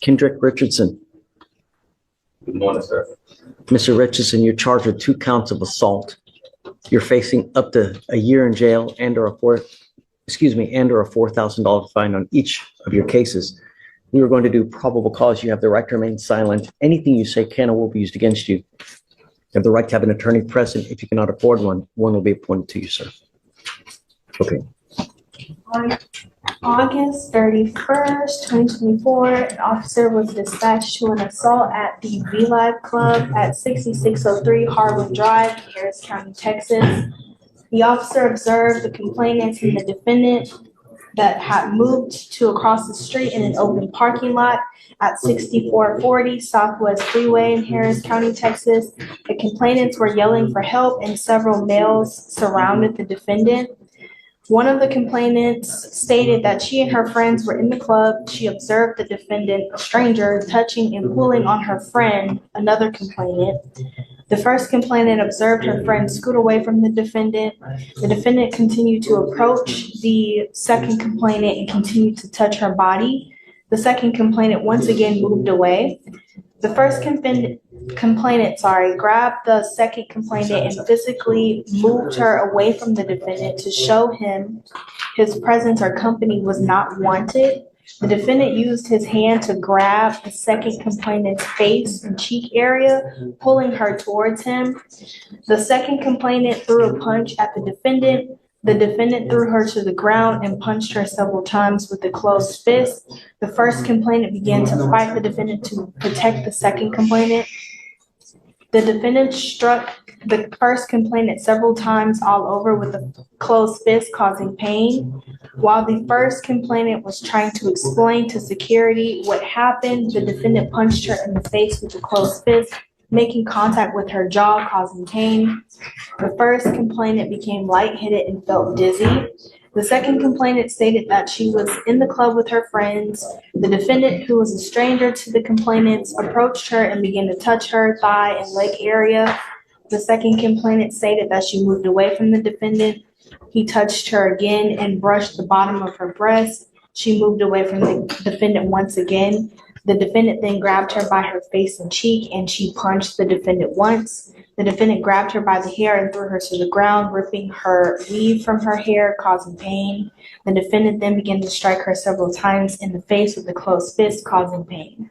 Kendrick Richardson. Good morning, sir. Mr. Richardson, you're charged with 2 counts of assault. You're facing up to a year in jail and or a $4,000 fine on each of your cases. We are going to do probable cause. You have the right to remain silent. Anything you say can or will be used against you. You have the right to have an attorney present. If you cannot afford one, one will be appointed to you, sir. Okay. On August 31st, 2024, an officer was dispatched to an assault at the V-Live Club at 6603 Harlan Drive, Harris County, Texas. The officer observed the complainants and the defendant that had moved to across the street in an open parking lot at 6440 Southwest Freeway in Harris County, Texas. The complainants were yelling for help and several males surrounded the defendant. One of the complainants stated that she and her friends were in the club. She observed the defendant, a stranger, touching and pulling on her friend, another complainant. The first complainant observed her friend scoot away from the defendant. The defendant continued to approach the second complainant and continued to touch her body. The second complainant once again moved away. The first complainant grabbed the second complainant and physically moved her away from the defendant to show him his presence or company was not wanted. The defendant used his hand to grab the second complainant's face and cheek area, pulling her towards him. The second complainant threw a punch at the defendant. The defendant threw her to the ground and punched her several times with a closed fist. The first complainant began to fight the defendant to protect the second complainant. The defendant struck the first complainant several times all over with a closed fist, causing pain. While the first complainant was trying to explain to security what happened, the defendant punched her in the face with a closed fist, making contact with her jaw, causing pain. The first complainant became lightheaded and felt dizzy. The second complainant stated that she was in the club with her friends. The defendant, who was a stranger to the complainants, approached her and began to touch her thigh and leg area. The second complainant stated that she moved away from the defendant. He touched her again and brushed the bottom of her breast. She moved away from the defendant once again. The defendant then grabbed her by her face and cheek, and she punched the defendant once. The defendant grabbed her by the hair and threw her to the ground, ripping her weave from her hair, causing pain. The defendant then began to strike her several times in the face with a closed fist, causing pain.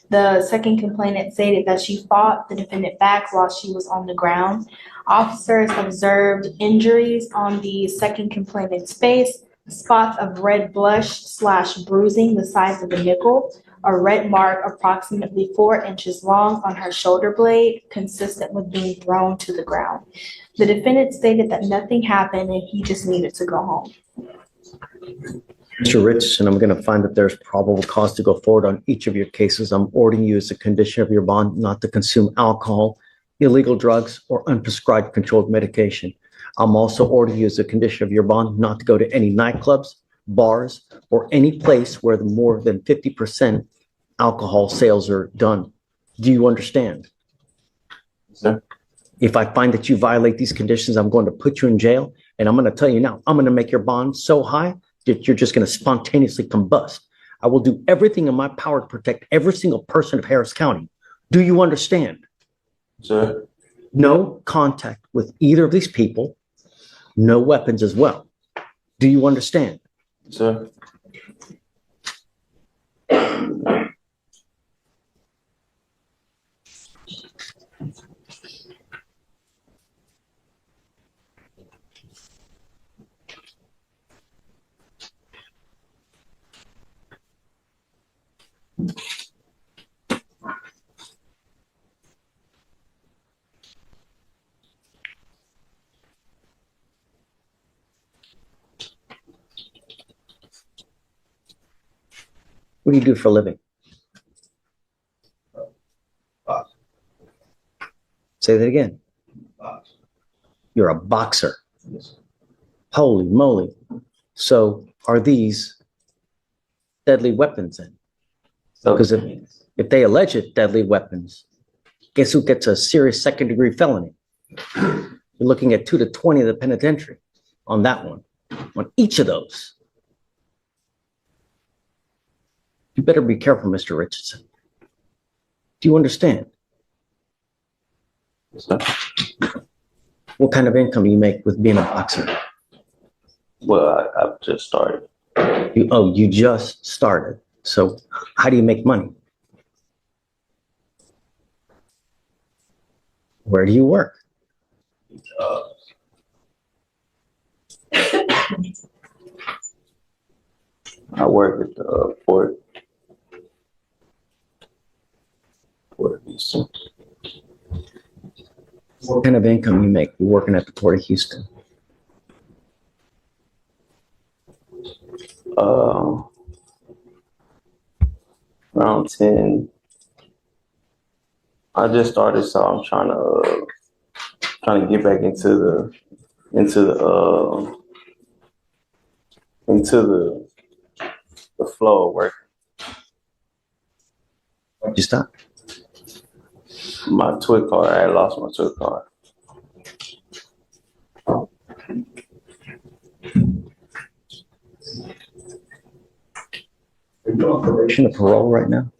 The second complainant stated that she fought the defendant back while she was on the ground. Officers observed injuries on the second complainant's face, spots of red blush/bruising the size of a nickel, a red mark approximately 4 inches long on her shoulder blade, consistent with being thrown to the ground. The defendant stated that nothing happened and he just needed to go home. Mr. Richardson, I'm going to find that there's probable cause to go forward on each of your cases. I'm ordering you as a condition of your bond not to consume alcohol, illegal drugs, or unprescribed controlled medication. I'm also ordering you as a condition of your bond not to go to any nightclubs, bars, or any place where the more than 50% alcohol sales are done. Do you understand? Sir? If I find that you violate these conditions, I'm going to put you in jail. And I'm going to tell you now, I'm going to make your bond so high that you're just going to spontaneously combust. I will do everything in my power to protect every single person of Harris County. Do you understand? Sir? No contact with either of these people, no weapons as well. Do you understand? Sir? What do you do for a living? Box. Say that again. Box. You're a boxer. Yes. Holy moly. So are these deadly weapons then? So, Because if they allege it deadly weapons, Guess who gets a serious second-degree felony? You're looking at 2 to 20 in the penitentiary on that one, on each of those. You better be careful, Mr. Richardson. Do you understand? Yes, sir. What kind of income you make with being a boxer? Well, I've just started. You just started. So how do you make money? Where do you work? I work at the Port of Houston. What kind of income you make working at the Port of Houston? Around 10. I just started, so I'm trying to get back into the flow of work. Why'd you stop? My twit card, I had lost my twit card. Are you on probation or parole right now?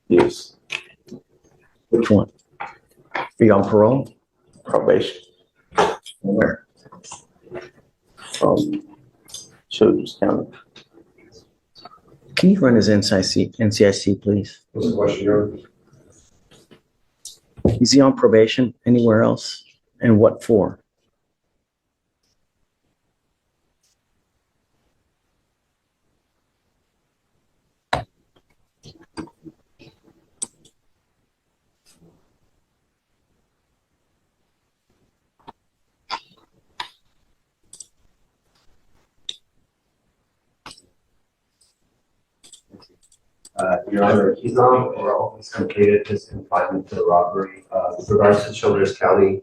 Yes, Which one? Are you on parole? probation Where? from Children's County. Can you run his NCIC, please? What's the question, Your Honor? Is he on probation anywhere else? And what for? Your Honor, he's not on parole. He's completed his confinement to the robbery. With regards to Children's County,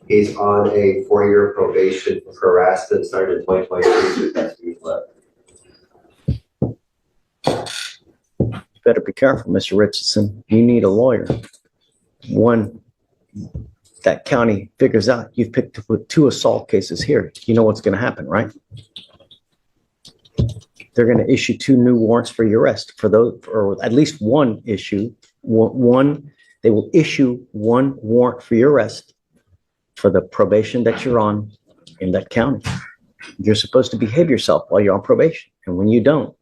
he's on a 4-year probation for harassment started in 2023. So that's week left. You better be careful, Mr. Richardson. You need a lawyer. One, that county figures out you've picked up with 2 assault cases here. You know what's going to happen, right? They're going to issue 2 new warrants for your arrest. For those, or at least one issue. They will issue 1 warrant for your arrest for the probation that you're on in that county. You're supposed to behave yourself while you're on probation. And when you don't,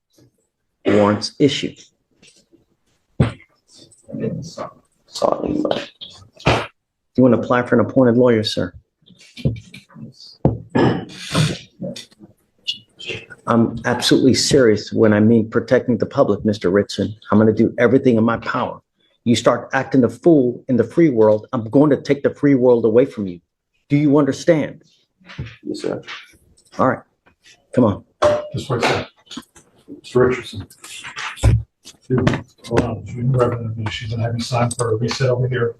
warrants issue. Sorry, but You want to apply for an appointed lawyer, sir? I'm absolutely serious when I mean protecting the public, Mr. Richardson. I'm going to do everything in my power. You start acting a fool in the free world, I'm going to take the free world away from you. Do you understand? yes, sir. All right, come on. Just wait a second. Mr. Richardson. Hold on, she's gonna have you sign for a reset over here.